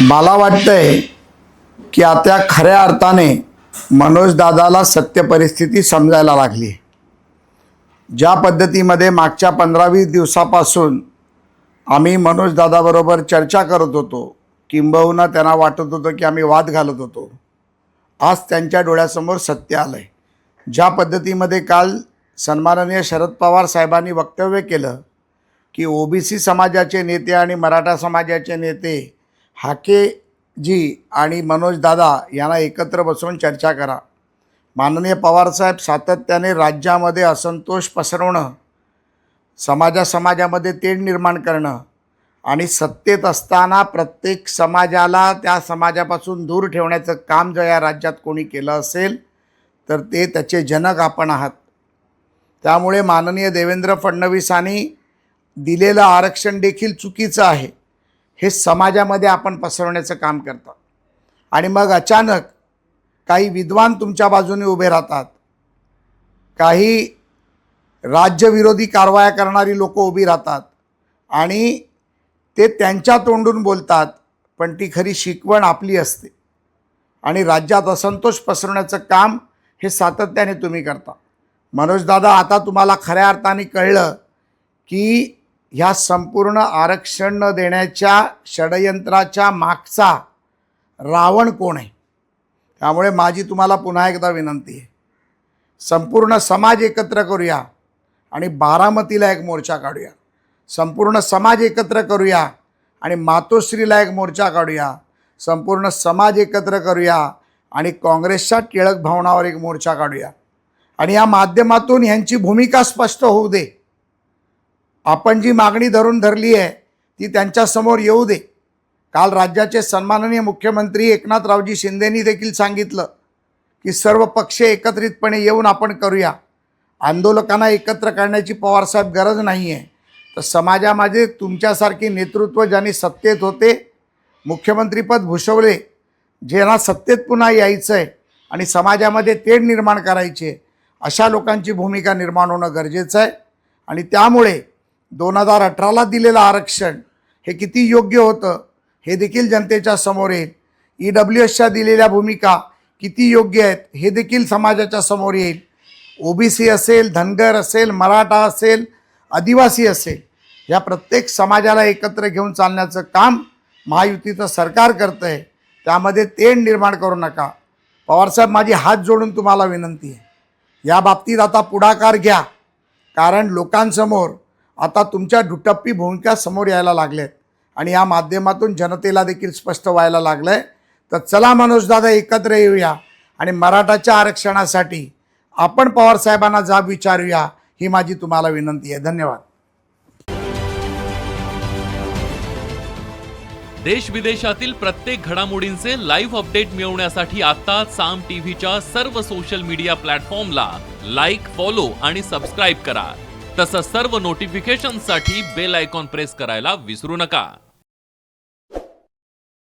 मला वाटतंय की आता खऱ्या अर्थाने मनोज दादाला सत्य परिस्थिती समजायला लागली। ज्या पद्धतीमध्ये मागच्या 15-20 दिवसापासून आम्ही मनोज दादाबरोबर चर्चा करत होतो, किंबहुना त्यांना वाटत होतं की आम्ही वाद घालत होतो, आज त्यांच्या डोळ्यासमोर सत्य आलंय। ज्या पद्धतीमध्ये काल सन्माननीय शरद पवार साहेबांनी वक्तव्य केलं की ओबीसी समाजाचे नेते आणि मराठा समाजाचे नेते हाके जी आणि मनोज दादा यांना एकत्र बसवून चर्चा करा। माननीय पवारसाहेब सातत्याने राज्यामध्ये असंतोष पसरवणं, समाजामध्ये तेढ निर्माण करणं आणि सत्तेत असताना प्रत्येक समाजाला त्या समाजापासून दूर ठेवण्याचं काम जर या राज्यात कोणी केलं असेल तर ते त्याचे जनक आपण आहात। त्यामुळे माननीय देवेंद्र फडणवीसांनी दिलेलं आरक्षण देखील चुकीचं आहे हे समाजामध्ये आपण पसरवण्याचं काम करता आणि मग अचानक काही विद्वान तुमच्या बाजूने उभे राहतात, काही राज्यविरोधी कारवाया करणारी लोक उभी राहतात आणि ते त्यांच्या तोंडून बोलतात, पण ती खरी शिकवण आपली असते आणि राज्यात असंतोष पसरवण्याचं काम हे सातत्याने तुम्ही करता। मनोज दादा, आता तुम्हाला खऱ्या अर्थाने कळलं की ह्या संपूर्ण आरक्षण न देण्याच्या षडयंत्राच्या मागचा रावण कोण आहे। त्यामुळे माझी तुम्हाला पुन्हा एकदा विनंती आहे, संपूर्ण समाज एकत्र करूया आणि बारामतीला एक मोर्चा काढूया। संपूर्ण समाज एकत्र करूया आणि मातोश्रीला एक मोर्चा काढूया। संपूर्ण समाज एकत्र करूया आणि काँग्रेसच्या टिळक भवनावर एक मोर्चा काढूया आणि या माध्यमातून यांची भूमिका स्पष्ट होऊ दे। आपण जी मागणी धरली आहे ती त्यांच्यासमोर येऊ दे। काल राज्याचे सन्माननीय मुख्यमंत्री एकनाथरावजी शिंदेंनी देखील सांगितलं की सर्व पक्ष एकत्रितपणे येऊन आपण करूया। आंदोलकांना एकत्र करण्याची पवारसाहेब गरज नाही आहे, तर समाजामध्ये तुमच्यासारखी नेतृत्व ज्यांनी सत्तेत होते, मुख्यमंत्रीपद भूषवले, ज्यांना सत्तेत पुन्हा यायचं आहे आणि समाजामध्ये तेढ निर्माण करायची, अशा लोकांची भूमिका निर्माण होणं गरजेचं आहे। आणि त्यामुळे 2018ला दिलेलं आरक्षण हे किती योग्य होतं हे देखील जनतेच्या समोर येईल। EWSच्या दिलेल्या भूमिका किती योग्य आहेत हे देखील समाजाच्या समोर येईल। ओबीसी असेल, धनगर असेल, मराठा असेल, आदिवासी असेल, या प्रत्येक समाजाला एकत्र घेऊन चालण्याचं काम महायुतीचं सरकार करतं आहे। त्यामध्ये तेढ निर्माण करू नका। पवारसाहेब, माझी हात जोडून तुम्हाला विनंती आहे, या बाबतीत आता पुढाकार घ्या, कारण लोकांसमोर आता तुमच्या दुटप्पी भूमिका समोर यायला लागल्यात आणि या माध्यमातून जनतेला देखील स्पष्ट व्हायला लागलं आहे। तर चला मनोज दादा, एकत्र येऊया आणि मराठाच्या आरक्षणासाठी आपण पवारसाहेबांना जाब विचारूया, ही माझी तुम्हाला विनंती आहे। धन्यवाद। देश विदेशातील प्रत्येक घडामोडींचे लाईव्ह अपडेट मिळवण्यासाठी आता साम टीव्हीच्या सर्व सोशल मीडिया प्लॅटफॉर्मला लाईक, फॉलो आणि सबस्क्राईब करा। तसंच सर्व नोटिफिकेशनसाठी बेल आयकॉन प्रेस करायला विसरू नका।